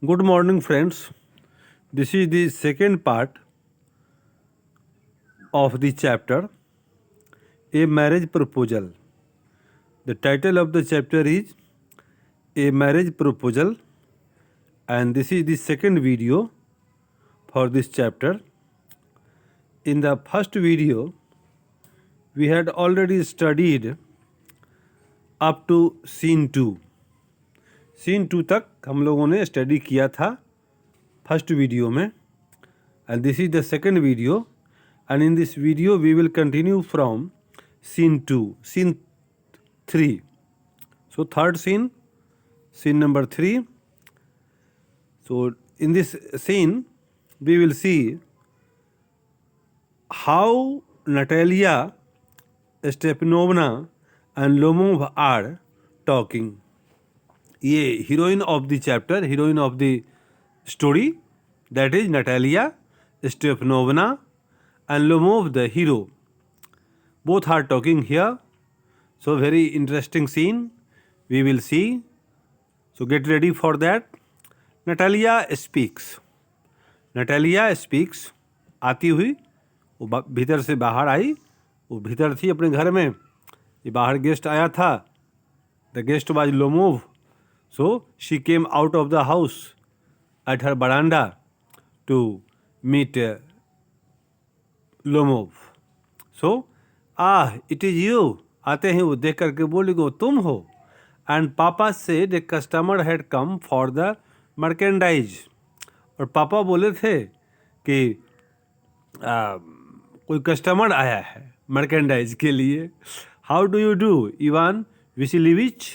Good morning, friends. This is the second part of the chapter, A Marriage Proposal. The title of the chapter is A Marriage Proposal, and this is the second video for this chapter. In the first video, we had already studied up to scene 2. Scene 2 तक हम लोगों ने study किया था first video में, and this is the second video, and in this video we will continue from scene 2, scene 3. So third scene number 3. So in this scene we will see how Natalia Stepanovna and Lomov are talking. ये heroine of the chapter, heroine of the story, that is Natalia Stepanovna and Lomov the hero. Both are talking here. So very interesting scene we will see. So get ready for that. Natalia speaks. Natalia speaks. आती हुई वो भीतर से बाहर आई. वो भीतर थी अपने घर में. ये बाहर गेस्ट आया था. The guest was Lomov. So she came out of the house at her veranda to meet Lomov. So, it is you. आते हैं वो देख करके बोली गो तुम हो. And Papa said a customer had come for the merchandise. और पापा बोले थे कि कोई कस्टमर आया है मर्केंडाइज के लिए. How do you do Ivan Vassilevitch.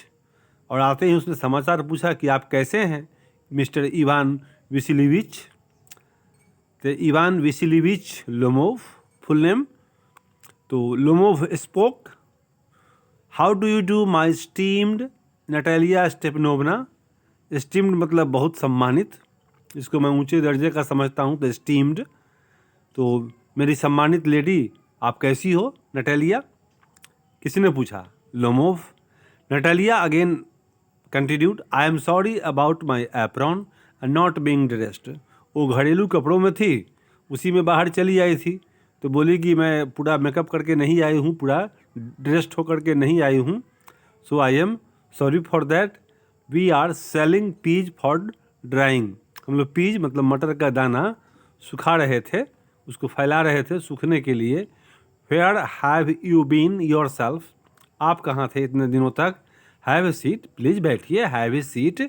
और आते ही उसने समाचार पूछा कि आप कैसे हैं मिस्टर इवान विसिलिविच. तो Ivan Vassilevitch Lomov full name. तो Lomov spoke. How do you do my esteemed Natalia Stepanovna. Esteemed मतलब बहुत सम्मानित. इसको मैं ऊंचे दर्जे का समझता हूँ. तो स्टीम्ड तो मेरी सम्मानित लेडी आप कैसी हो नटालिया. किसी ने पूछा. Lomov. Natalia again continued. I am sorry about my apron and not being dressed. वो घरेलू कपड़ों में थी, उसी में बाहर चली आई थी. तो बोली कि मैं पूरा मेकअप करके नहीं आई हूँ, पूरा ड्रेस्ड होकर के नहीं आई हूँ. So I am sorry for that. We are selling peas for drying. हम लोग पीज मतलब मटर का दाना सुखा रहे थे, उसको फैला रहे थे सूखने के लिए. Where have you been yourself. आप कहाँ थे इतने दिनों तक. Have a seat. प्लीज़ बैठिए. Have a seat.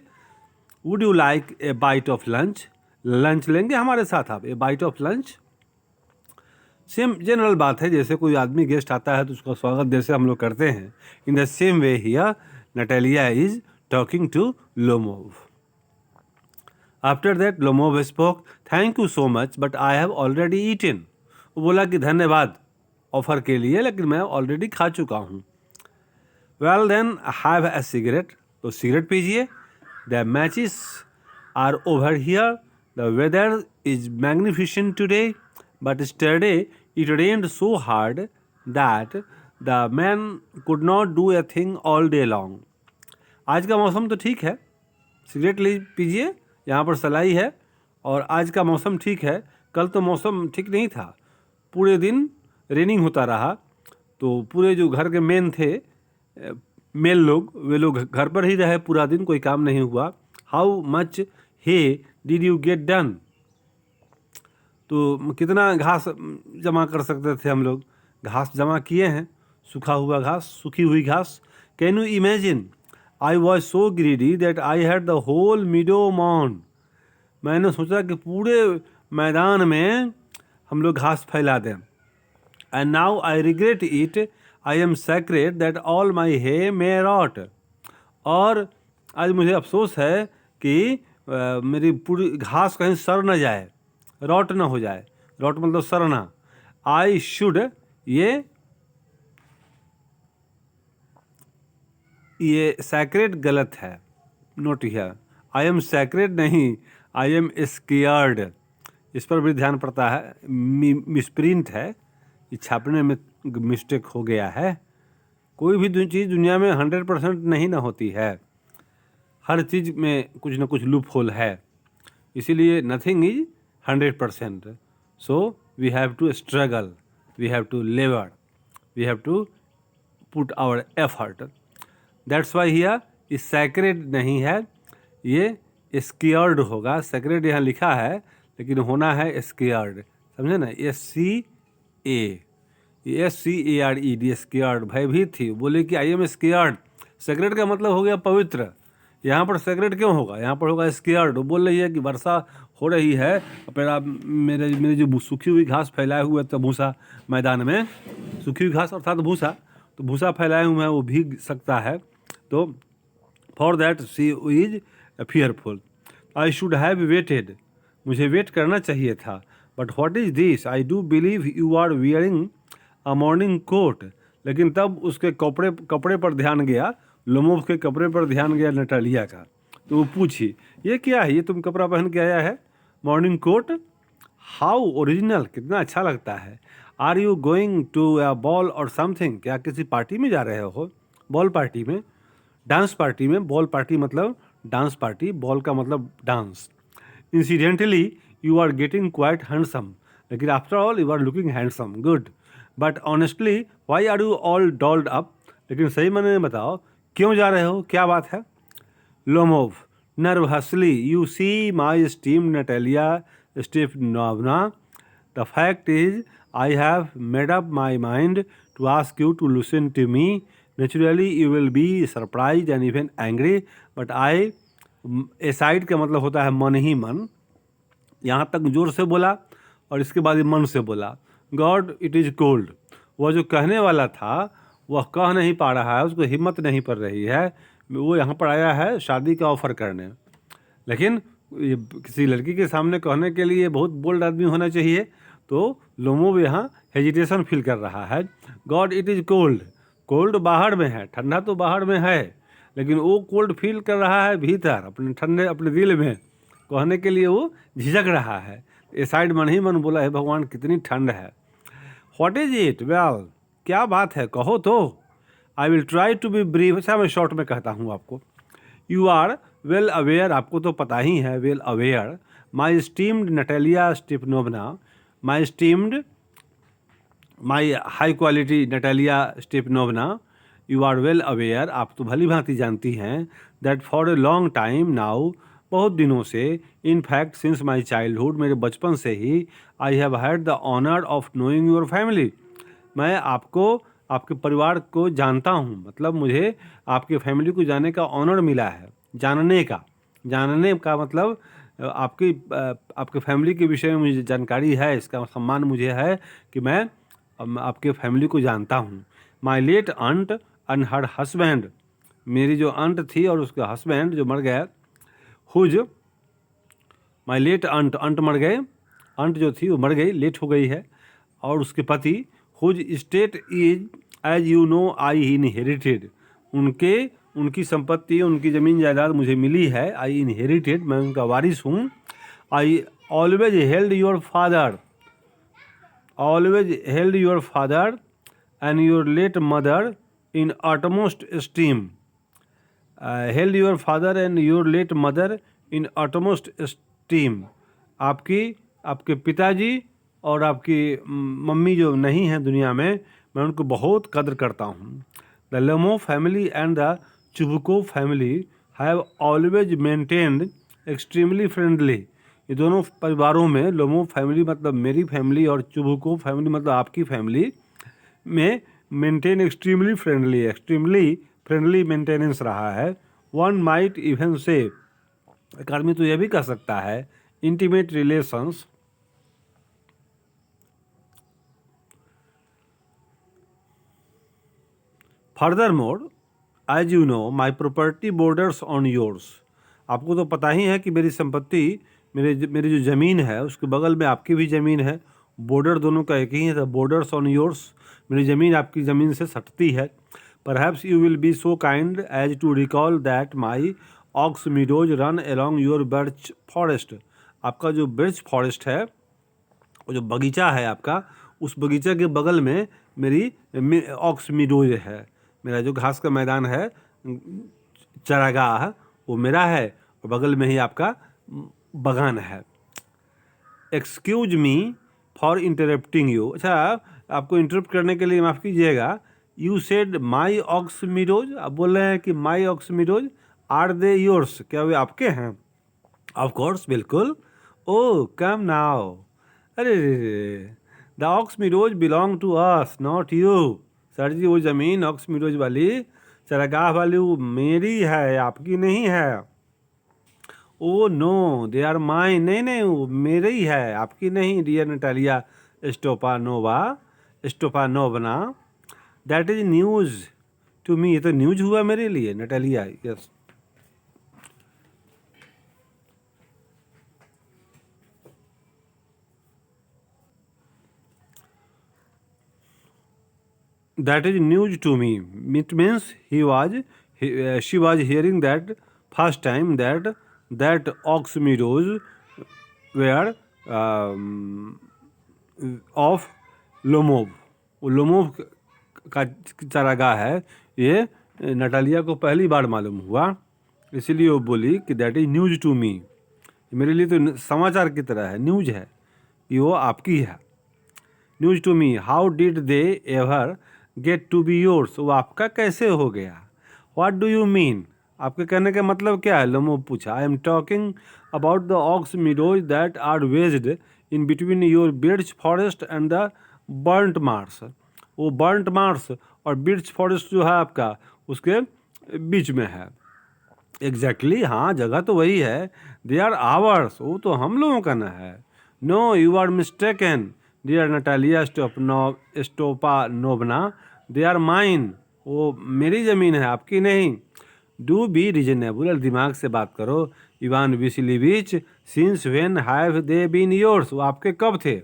Would you like a bite of lunch. Lunch लेंगे हमारे साथ आप. A bite of lunch. Same general बात है, जैसे कोई आदमी गेस्ट आता है तो उसका स्वागत जैसे हम लोग करते हैं. In the same way here Natalia is talking to Lomov. After that Lomov spoke. Thank you so much but I have already eaten. वो बोला कि धन्यवाद ऑफर के लिए, लेकिन मैं ऑलरेडी खा चुका हूँ. Well then have a cigarette. तो सिगरेट पीजिए. The matches are over here. The weather is magnificent today but yesterday it rained so hard that the man could not do a thing all day long. आज का मौसम तो ठीक है, cigarette ले पीजिए. यहाँ पर सलाई है और आज का मौसम ठीक है. कल तो मौसम ठीक नहीं था, पूरे दिन रेनिंग होता रहा. तो पूरे जो घर के मेन थे मेल लोग, वे लोग घर पर ही रहे पूरा दिन, कोई काम नहीं हुआ. How much hay did you get done. तो कितना घास जमा कर सकते थे हम लोग. घास जमा किए हैं, सूखा हुआ घास, सूखी हुई घास. Can you imagine. I was so greedy that I had the whole meadow mown. मैंने सोचा कि पूरे मैदान में हम लोग घास फैला दें. And now I regret it. I am scared that all my hay may rot. और आज मुझे अफसोस है कि मेरी पूरी घास कहीं सड़ न जाए, रॉट न हो जाए. रॉट मतलब सड़ना. I should. ये सैक्रेड गलत है, note here. I am sacred नहीं, आई एम स्केयर्ड. इस पर भी ध्यान पड़ता है. मिसप्रिंट है, ये छापने में मिस्टेक हो गया है. कोई भी चीज़ दुनिया में 100% नहीं ना होती है. हर चीज़ में कुछ ना कुछ लूप होल है. इसीलिए nothing is 100%. So we have to struggle, we have to labour, we have to put our effort. That's why here is scared नहीं है, ये स्केयर्ड होगा. सैक्रेड यहाँ लिखा है लेकिन होना है स्केयर्ड. समझे ना, SCARED, स्केयर्ड, भयभीत थी. बोले कि आई एम स्केयर्ड. सैक्रेड का मतलब हो गया पवित्र. यहाँ पर सैक्रेड क्यों होगा, यहाँ पर होगा स्केयर्ड. वो बोल रही है कि वर्षा हो रही है, फिर मेरे जो सूखी हुई घास फैलाए हुए थे भूसा मैदान में, सूखी हुई घास अर्थात भूसा, तो भूसा फैलाए हुए हैं, वो भीग सकता है. तो for that she is fearful. I should have waited, मुझे वेट करना चाहिए था. But what is this, I do believe you are wearing a morning coat. लेकिन तब उसके कपड़े पर ध्यान गया, लोमोव के कपड़े पर ध्यान गया नटालिया का. तो वो पूछी, ये क्या है, ये तुम कपड़ा पहन के आया है, मॉर्निंग कोट. हाउ ओरिजिनल, कितना अच्छा लगता है. Are you going to a ball or something, क्या किसी पार्टी में जा रहे हो. बॉल पार्टी में, डांस पार्टी में. बॉल पार्टी मतलब डांस पार्टी, बॉल का मतलब dance. Incidentally you are getting quite handsome, लेकिन after all you are looking handsome, good. But honestly why are you all dolled up, लेकिन सही मायने में बताओ क्यों जा रहे हो, क्या बात है. Lomov nervously, you see my esteemed Natalia Stepanovna, the fact is I have made up my mind to ask you to listen to me. Naturally you will be surprised and even angry, but I, aside का मतलब होता है मन ही मन. यहाँ तक जोर से बोला और इसके बाद ही मन से बोला. गॉड इट इज़ कोल्ड, वह जो कहने वाला था वह कह नहीं पा रहा है, उसको हिम्मत नहीं पड़ रही है. वो यहाँ पर आया है शादी का ऑफ़र करने, लेकिन ये किसी लड़की के सामने कहने के लिए बहुत बोल्ड आदमी होना चाहिए. तो लोमोव यहाँ हेजिटेशन फील कर रहा है. God it is cold, cold बाहर में है, ठंडा तो बाहर में है, लेकिन वो कोल्ड फील कर रहा है भीतर अपने ठंडे अपने दिल में. कहने के लिए वो झिझक रहा है. ए साइड मन ही मन बोला है भगवान कितनी ठंड है. व्हाट इज इट, वेल क्या बात है, कहो तो. I will try to be brief, अच्छा मैं शॉर्ट में कहता हूँ आपको. यू आर वेल अवेयर, आपको तो पता ही है, well aware. My esteemed Natalia Stepanovna, my esteemed, my high quality Natalia Stepanovna, you are well aware, आप तो भली भांति जानती हैं, that for a long time now, बहुत दिनों से, in fact since my childhood, मेरे बचपन से ही, I have had the honour of knowing your family, मैं आपको आपके परिवार को जानता हूँ. मतलब मुझे आपके फैमिली को जानने का ऑनर मिला है. जानने का मतलब आपके फैमिली के विषय में मुझे जानकारी है, इसका सम्मान मुझे है कि मैं आपके फैमिली को जानता हूँ. माई लेट अंट एंड हर हस्बैंड, मेरी जो अंट थी और उसका हस्बैंड जो मर गया, हुज, माई लेट अंट मर गए, अंट जो थी वो मर गई, लेट हो गई है, और उसके पति, whose state is as you know I inherited, उनकी संपत्ति, उनकी ज़मीन जायदाद मुझे मिली है. आई इनहेरिटेड, मैं उनका वारिस हूँ. I always held your father, always held your father and your late mother in utmost esteem, held your father and your late mother in utmost esteem. आपके पिताजी और आपकी मम्मी जो नहीं हैं दुनिया में, मैं उनको बहुत कदर करता हूँ. The Lomov family and the Chubukov family have always maintained extremely friendly. ये दोनों परिवारों में, लोमोव फैमिली मतलब मेरी फैमिली और चुबुकोव फैमिली मतलब आपकी फैमिली में, मेंटेन एक्सट्रीमली फ्रेंडली मेंटेनेंस रहा है. वन माइट इवन से, एक आदमी तो यह भी कह सकता है, intimate relations. Furthermore, as you know, my property borders on yours. आपको तो पता ही है कि मेरी संपत्ति, मेरी जो ज़मीन है उसके बगल में आपकी भी ज़मीन है. बॉर्डर दोनों का एक ही है, बॉर्डर्स ऑन योर्स, मेरी ज़मीन आपकी ज़मीन से सटती है. Perhaps you will be so kind as to recall that my ox meadows run along your birch forest. आपका जो birch forest है, वो जो बगीचा है आपका, उस बगीचा के बगल में मेरी ऑक्स मीडोज है. मेरा जो घास का मैदान है, चरागाह, वो मेरा है, और बगल में ही आपका बगान है। Excuse me for interrupting you. अच्छा, आपको इंटरप्ट करने के लिए माफ़ कीजिएगा। You said my ox meadows, आप बोल रहे हैं कि my ox meadows are they yours, क्या वे आपके हैं? ऑफ कोर्स, बिल्कुल। Oh come now. अरे the ox meadows belong to us not you. Sir ji, वो ज़मीन ऑक्स मीरोज वाली, चरागाह वाली, वो मेरी है, आपकी नहीं है। Oh no, they are mine. नहीं नहीं, वो मेरे ही है, आपकी नहीं, dear Natalia Stepanova, Stepanovna. That is news to me. ये तो न्यूज़ हुआ मेरे लिए, Natalia. Yes, that is news to me. It means she was hearing that first time that ox meadows were of Lomov. वो Lomov का चारागाह है, ये नटालिया को पहली बार मालूम हुआ। इसीलिए वो बोली कि that is news to me. मेरे लिए तो समाचार की तरह है, न्यूज है कि वो आपकी है। News to me, how did they ever get to be yours, वो आपका कैसे हो गया? व्हाट डू यू मीन, आपके कहने का मतलब क्या है? लोमो पूछा। I am talking about the aux meadows that are wedged in between your birch forest and the burnt marsh. वो बर्ंट मार्स और बिर्च फॉरेस्ट जो है आपका, उसके बीच में है। एग्जैक्टली, हाँ, जगह तो वही है। दे आर आवर्स, वो तो हम लोगों का ना है। No, you are mistaken dear Natalia Stepanovna, they are mine. वो मेरी ज़मीन है, आपकी नहीं। डू बी रीजनेबल, दिमाग से बात करो। Ivan Vassilevitch, since when have they been yours, वो आपके कब थे?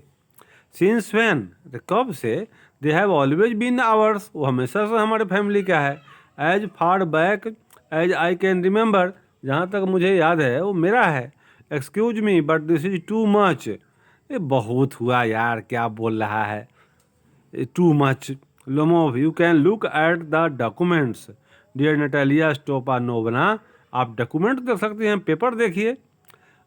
सिंस व्हेन, कब से? They have always been ours, वो हमेशा से हमारे फैमिली का है। As far back as I can remember, जहाँ तक मुझे याद है वो मेरा है। Excuse me but this is too much. ये बहुत हुआ यार, क्या बोल रहा है? Too much. Lomov, you can look at the documents dear Natalia स्टोपानोवना, आप डॉक्यूमेंट देख सकते हैं, पेपर देखिए।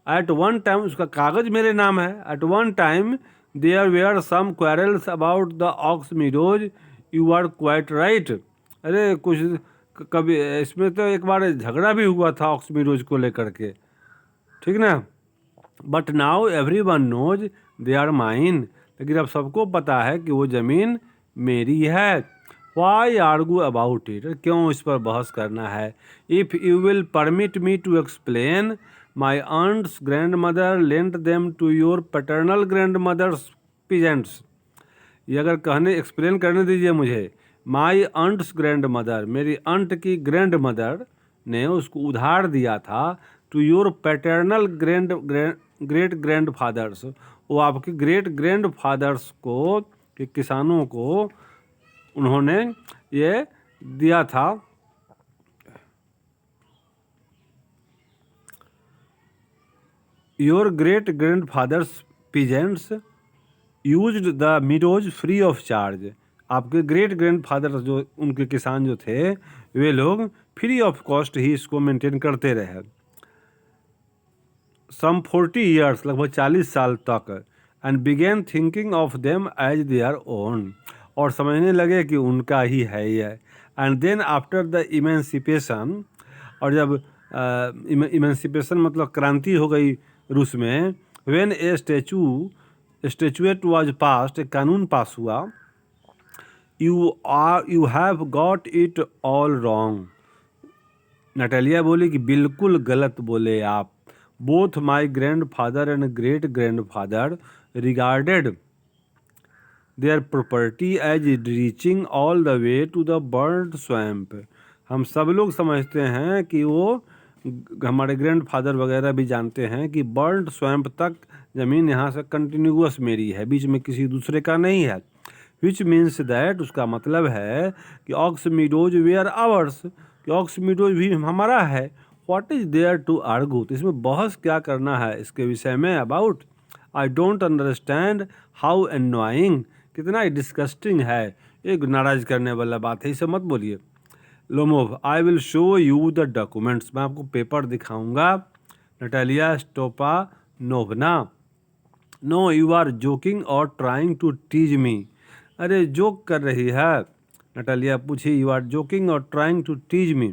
एट वन टाइम, उसका कागज मेरे नाम है। At one time there were some quarrels about the aux Meadows, you are quite right. अरे कुछ कभी इसमें तो एक बार झगड़ा भी हुआ था ऑक्स मीडोज को लेकर के, ठीक ना? But now everyone knows they are mine, लेकिन अब सबको पता है कि वो ज़मीन मेरी है। वाई आर्गू अबाउट इट, क्यों इस पर बहस करना है? If you will permit me to explain, my aunt's grandmother lent them to your paternal grandmother's peasants. ये अगर कहने एक्सप्लेन करने दीजिए मुझे। माई अंट्स ग्रैंड मदर, मेरी अंट की ग्रैंड मदर ने उसको उधार दिया था to your paternal great grandfathers, वो आपके ग्रेट ग्रैंड फादर्स को, कि किसानों को उन्होंने ये दिया था। Your great grandfather's peasants used the meadows free of charge, आपके ग्रेट ग्रैंड फादर जो उनके किसान जो थे, वे लोग फ्री ऑफ कॉस्ट ही इसको मेंटेन करते रहे। सम 40 ईयर्स, लगभग 40 साल तक। And began thinking of them as their own, और समझने लगे कि उनका ही है ये। And then after the emancipation, और जब इमेंसिपेशन मतलब क्रांति हो गई रूस में, when a statute was passed, एक कानून पास हुआ। You have got it all wrong, Natalia बोली कि बिल्कुल गलत बोले आप। Both my grandfather and great grandfather regarded their property as reaching all the way to the bird swamp, हम सब लोग समझते हैं कि वो, हमारे ग्रैंड फादर वगैरह भी जानते हैं कि बर्ड स्वैम्प तक ज़मीन यहाँ से कंटिन्यूअस मेरी है, बीच में किसी दूसरे का नहीं है। विच मीन्स दैट, उसका मतलब है कि ऑक्स मीडोज वेयर आवर्स, कि ऑक्स मीडोज भी हमारा है। What is there to argue, तो इसमें बहस क्या करना है इसके विषय में? About, I don't understand how annoying, कितना डिस्गस्टिंग है, एक नाराज करने वाला बात है, इसे मत बोलिए। Lomov, I will show you the documents, मैं आपको पेपर दिखाऊंगा। Natalia Stepanovna. No you are joking और ट्राइंग टू टीज मी। अरे जोक कर रही है, नटालिया पूछी। यू आर जोकिंग और trying to tease me.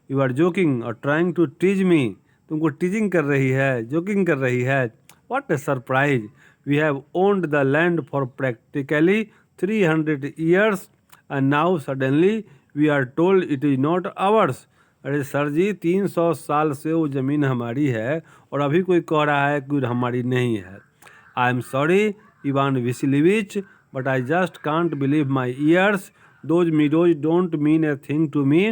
You are joking और ट्राइंग टू टीज मी। तुमको टीजिंग कर रही है, जोकिंग कर रही है। What a surprise, we have owned the land for practically 300 years and now suddenly we are told it is not ours. अरे sir ji, 300 साल से वो ज़मीन हमारी है और अभी कोई कह रहा है कि हमारी नहीं है। I am sorry Ivan Vassilevitch, but I just can't believe my ears. Those meadows don't mean a thing to me.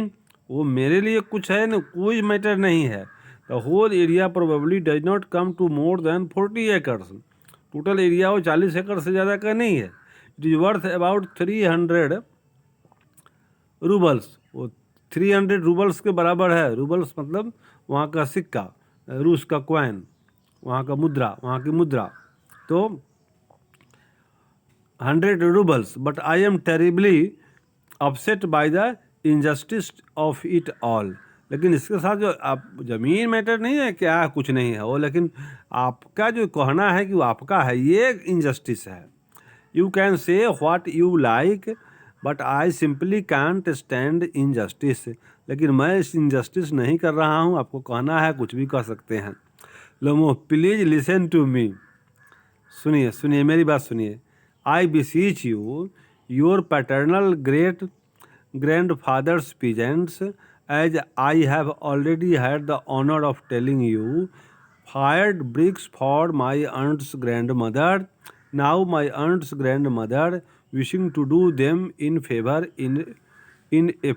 वो मेरे लिए कुछ है ना, कोई मैटर नहीं है। The whole area probably does not come to more than 40 acres. Total area वो 40 एकड़ से ज़्यादा का नहीं है। It is worth about 300 roubles. वो 300 रूबल्स के बराबर है। रूबल्स मतलब वहाँ का सिक्का, रूस का क्वाइन, वहाँ का मुद्रा, वहाँ की मुद्रा। तो 100 roubles. But I am terribly upset by the injustice of it all. लेकिन इसके साथ जो आप ज़मीन मैटर नहीं है, क्या कुछ नहीं है वो, लेकिन आपका जो कहना है कि वो आपका है, ये इनजस्टिस है। You can say what you like but I simply can't stand injustice. लेकिन मैं इस इनजस्टिस नहीं कर रहा हूँ। आपको कहना है, कुछ भी कह सकते हैं। Lomov please listen to me. सुनिए सुनिए, मेरी बात सुनिए। I beseech you, your paternal great grandfather's peasants, as I have already had the honor of telling you, fired bricks for my aunt's grandmother. Now my aunt's grandmother wishing to do them in a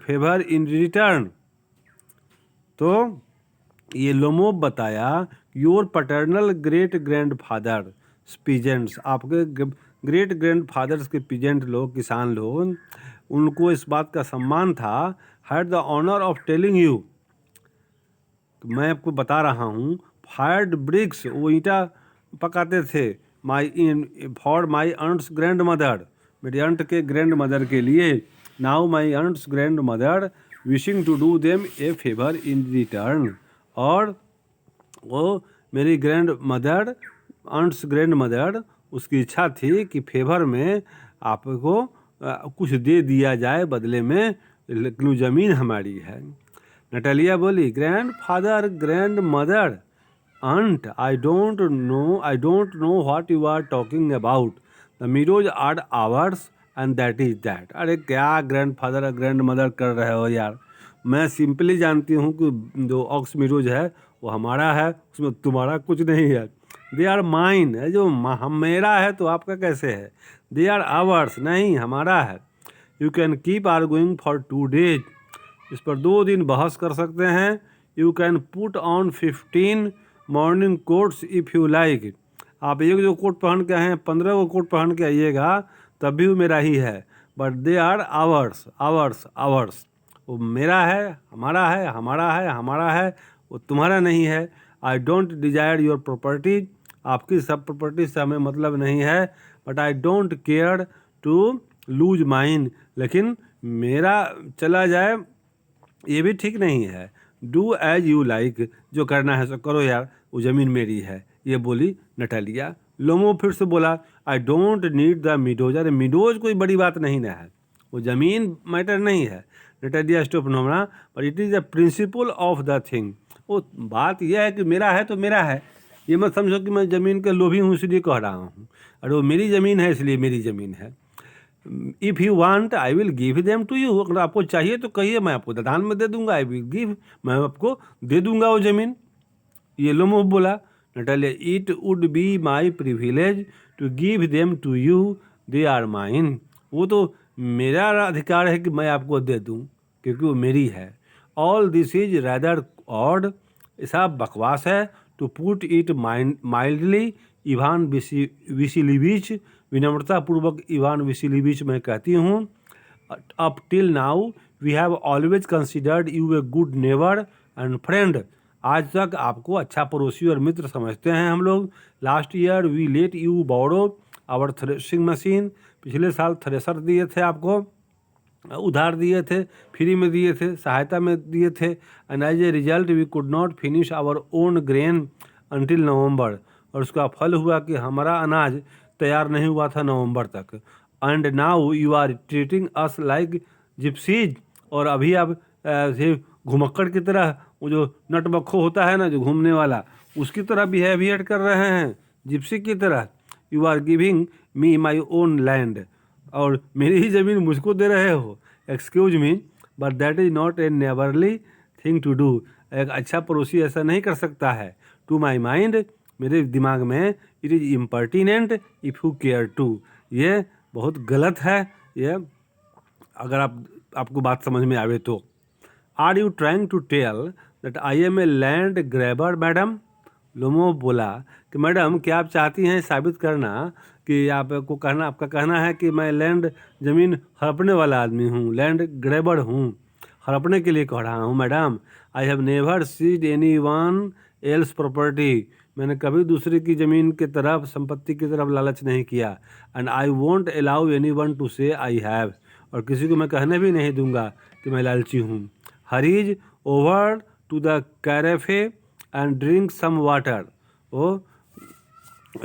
favor in return. तो ये Lomov बताया, your paternal great grandfather peasants, आपके great grandfathers के peasant लोग, किसान लोग, उनको इस बात का सम्मान था, had the honour of telling you, मैं आपको बता रहा हूँ, फायर्ड ब्रिक्स, वो ईंटा पकाते थे, for my aunt's grandmother, मेरी आंट के ग्रैंड मदर के लिए। Now my aunt's grandmother wishing to do them a favour in return. और वो मेरी grandmother, aunt's grandmother, उसकी इच्छा थी कि फेवर में आपको कुछ दे दिया जाए बदले में, लेकिन वो ज़मीन हमारी है। नटालिया बोली, grandfather, grandmother, aunt, I don't know what you are talking about. The meadows are ours and that is that. अरे क्या ग्रैंड फादर और ग्रैंड मदर कर रहे हो यार। मैं सिंपली जानती हूँ कि जो ऑक्स मीडोज है वो हमारा है, उसमें तुम्हारा कुछ नहीं है। दे आर माइन है, जो मेरा है तो आपका कैसे है। दे आर आवर्स, नहीं हमारा है। You can keep arguing for 2 days, इस पर 2 दिन बहस कर सकते हैं। You can put on 15 morning quotes if you like. आप एक जो कोट पहन के आए हैं, 15 को कोट पहन के आइएगा, तब भी वो मेरा ही है। But they are ours, ours, ours, वो मेरा है, हमारा है, हमारा है, हमारा है, वो तुम्हारा नहीं है। I don't desire your property, आपकी सब प्रॉपर्टी से हमें मतलब नहीं है। But I don't care to lose mine, लेकिन मेरा चला जाए ये भी ठीक नहीं है। डू एज यू लाइक, जो करना है सो करो यार, वो ज़मीन मेरी है। ये बोली नटालिया। लोमो फिर से बोला, I don't need the meadows. अरे मीडोज कोई बड़ी बात नहीं ना है, वो ज़मीन मैटर नहीं है। Natalia Stepanovna, but it is the principle of the thing. वो बात यह है कि मेरा है तो मेरा है, ये मत समझो कि मैं ज़मीन के लोभी हूँ इसलिए कह रहा हूँ। अरे वो मेरी ज़मीन है इसलिए मेरी ज़मीन है। If you want I will give them to you, अगर आपको चाहिए तो कहिए, मैं आपको दान में दे दूंगा। आई विल गिव, मैं आपको दे दूंगा वो ज़मीन। ये लोमो बोला। Natalia, it would be my privilege to give them to you, they are mine. वो तो मेरा अधिकार है कि मैं आपको दे दूं, क्योंकि वो मेरी है। All this is rather odd, ऐसा बकवास है। To put it mildly, Ivan Vassilevitch, विनम्रतापूर्वक इवान विसिलिविच मैं कहती हूँ, up till now we have always considered you a good neighbour and friend. आज तक आपको अच्छा पड़ोसी और मित्र समझते हैं हम लोग। Last year we let you borrow our threshing machine, पिछले साल थ्रेशर दिए थे आपको। उधार दिए थे, फ्री में दिए थे, सहायता में दिए थे। And as a result we could not finish our own grain until November. और उसका फल हुआ कि हमारा अनाज तैयार नहीं हुआ था नवंबर तक। And now you are treating us like gypsies. और अभी आप ये घुमक्कड़ की तरह, वो जो नटबख्खो होता है ना जो घूमने वाला, उसकी तरह बिहेवियर कर रहे हैं, जिप्सी की तरह। You are giving me my own land. और मेरी ही ज़मीन मुझको दे रहे हो। Excuse me, but that is not a neighbourly thing to do. एक अच्छा पड़ोसी ऐसा नहीं कर सकता है। टू माई माइंड, मेरे दिमाग में, it is impertinent if you care to. ये बहुत गलत है ये, अगर आपको बात समझ में आवे तो। Are you trying to tell that I am a land grabber madam? Lomov बोला कि मैडम, क्या आप चाहती हैं साबित करना कि आपका कहना है कि मैं लैंड ज़मीन हड़पने वाला आदमी हूँ, लैंड ग्रैबर हूँ, हड़पने के लिए कह रहा हूँ madam. I have never seed any one else property. मैंने कभी दूसरे की ज़मीन की तरफ, संपत्ति की तरफ लालच नहीं किया। And I won't allow any one two से आई हैव। और किसी को मैं कहने भी नहीं दूंगा कि मैं लालची हूँ। Hurries over to the carafe and drink some water. वो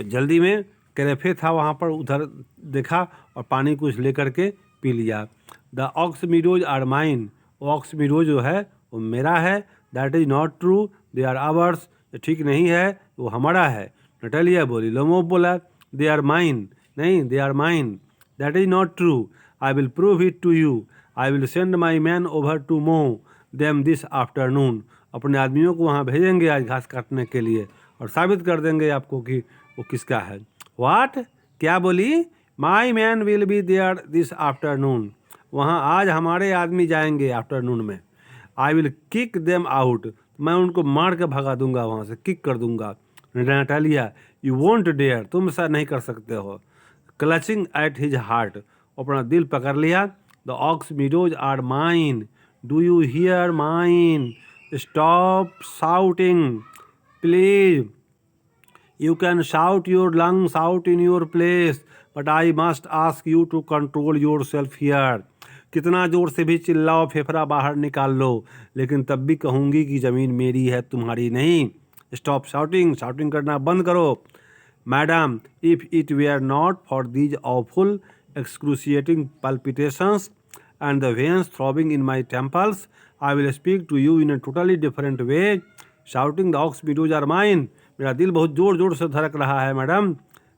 जल्दी में कैरेफे था वहाँ पर, उधर देखा और पानी कुछ लेकर के पी लिया। The aux meadows are mine. Ox meadow जो है वो मेरा है। That is not true, they are ours. ये ठीक नहीं है, वो हमारा है। नटालिया बोली। लोमो बोला दे आर माइन। नहीं, they are mine. That is not true, I will prove it to you. I will send my man over to mow them this afternoon. अपने आदमियों को वहाँ भेजेंगे आज घास काटने के लिए, और साबित कर देंगे आपको कि वो किसका है। व्हाट? क्या बोली? My man will be there this afternoon. वहाँ आज हमारे आदमी जाएंगे आफ्टरनून में। I will kick them out. मैं उनको मार के भगा दूंगा, वहाँ से किक कर दूंगा। नटालिया, यू वोंट डेयर, तुम ऐसा नहीं कर सकते हो। क्लचिंग एट हिज हार्ट, अपना दिल पकड़ लिया। The aux meadows are mine, do you hear mine? Stop shouting please. You can shout your lungs out in your place, but I must ask you to control yourself here. कितना जोर से भी चिल्लाओ, फेफड़ा बाहर निकाल लो, लेकिन तब भी कहूँगी कि ज़मीन मेरी है, तुम्हारी नहीं। स्टॉप शाउटिंग, शाउटिंग करना बंद करो। Madam, if it were not for these awful excruciating palpitations and the veins throbbing in my temples, I will speak to you in a totally different way. Shouting, the ox meadows are mine. मेरा दिल बहुत ज़ोर ज़ोर से धड़क रहा है madam,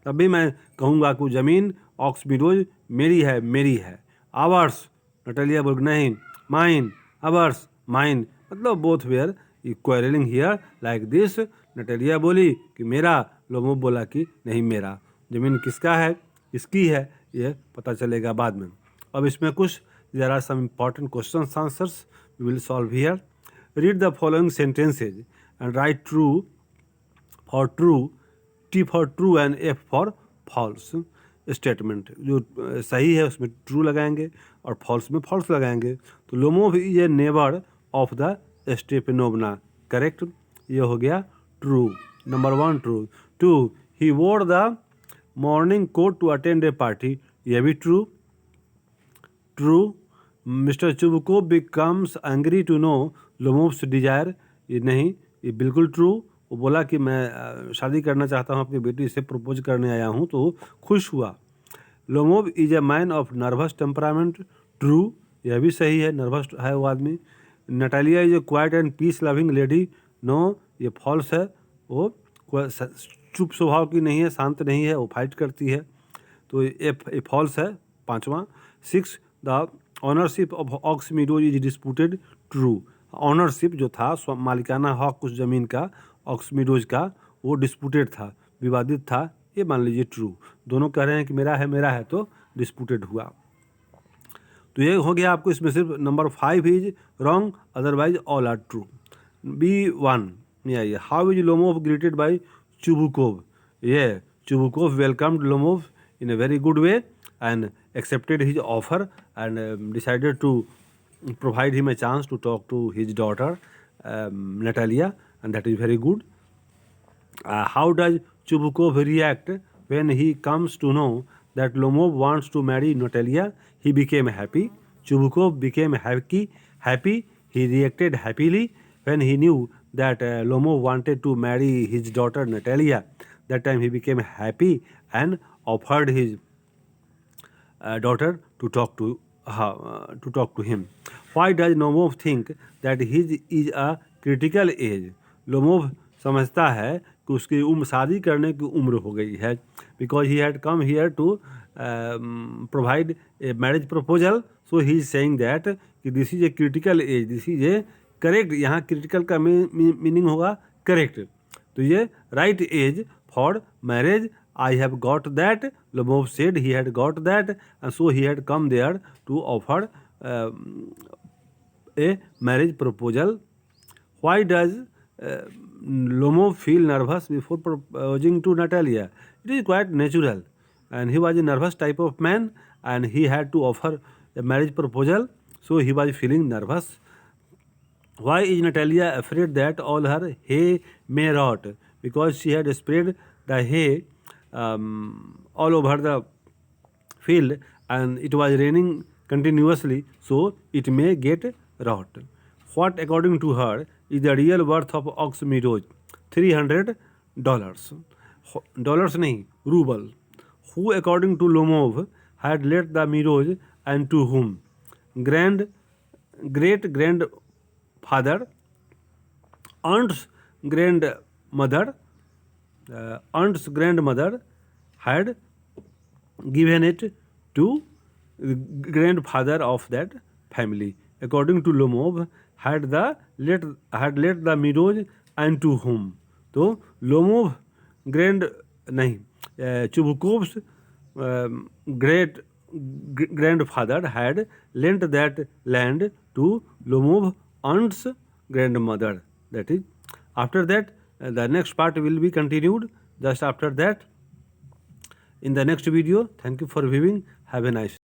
तब भी मैं कहूँगा कि ज़मीन ऑक्स मीडोज मेरी है, मेरी है। आवर्स, नटालिया बोल नहीं, माइन, आवर्स, माइन, मतलब both were quarrelling here like this. Natalia बोली कि मेरा, लोमो बोला कि नहीं मेरा। ज़मीन किसका है, किसकी है, ये पता चलेगा बाद में। अब इसमें कुछ there are some important question answers we will solve here. Read the following sentences and write true for true, T for true and F for false statement. जो सही है उसमें ट्रू लगाएंगे और फॉल्स में फॉल्स लगाएंगे। तो Lomov is a neighbour of the Stepanovna, correct, ये हो गया true. Number 1 true. 2, he wore the morning coat to attend a party, ये भी true. True. Mister Chubukov becomes angry to know Lomov's desire, ये नहीं, ये बिल्कुल ट्रू। वो बोला कि मैं शादी करना चाहता हूँ अपनी बेटी से, प्रपोज करने आया हूँ, तो खुश हुआ। Lomov is a man of nervous temperament, true, यह भी सही है, नर्वस है वो आदमी। Natalia is a quite and peace loving lady, no, ये फॉल्स है। वो चुप स्वभाव की नहीं है, शांत नहीं है, वो फाइट करती है, तो ये फॉल्स है, 5वां। 6, the ownership of aux meadows is disputed, true. Ownership जो था, मालिकाना हक उस ज़मीन का, ऑक्स मीडोज का, वो डिस्प्यूटेड था, विवादित था, ये मान लीजिए ट्रू। दोनों कह रहे हैं कि मेरा है, तो डिस्प्यूटेड हुआ। तो ये हो गया आपको, इसमें सिर्फ number 5 is wrong, otherwise all are true. B1 में आइए, how is Lomov greeted by Chubukov? ये Chubukov welcomed Lomov in a very good way and accepted his offer and decided to provide him a chance to talk to his daughter Natalia, and that is very good. How does Chubukov react when he comes to know that Lomov wants to marry Natalia? He became happy. Chubukov became happy. He reacted happily when he knew that Lomov wanted to marry his daughter Natalia. That time he became happy and offered his daughter to talk to him. Why does Lomov think that his is a critical age? Lomov समझता है कि उसकी उम्र शादी करने की उम्र हो गई है. Because he had come here to provide a marriage proposal, so he is saying that this is a critical age, this is a correct. यहाँ critical का मीनिंग होगा correct. तो ये right age for marriage. I have got that. Lomov said he had got that, and so he had come there to offer a marriage proposal. Why does Lomov feel nervous before proposing to Natalia? It is quite natural, and he was a nervous type of man, and he had to offer a marriage proposal, so he was feeling nervous. Why is Natalia afraid that all her hay may rot? Because she had spread the hay all over the field, and it was raining continuously, so it may get rot. What, according to her, is the real worth of ox miroj? $300. Dollars नहीं, ruble. Who, according to Lomov, had let the miroj, and to whom? Great grandfather, aunt's grandmother had given it to the grandfather of that family. According to Lomov, had let the miroj, and to whom? तो Lomov Chubukov's great grandfather had lent that land to Lomov aunt's grandmother. That is, after that, the next part will be continued just after that in the next video. Thank you for viewing. Have a nice day.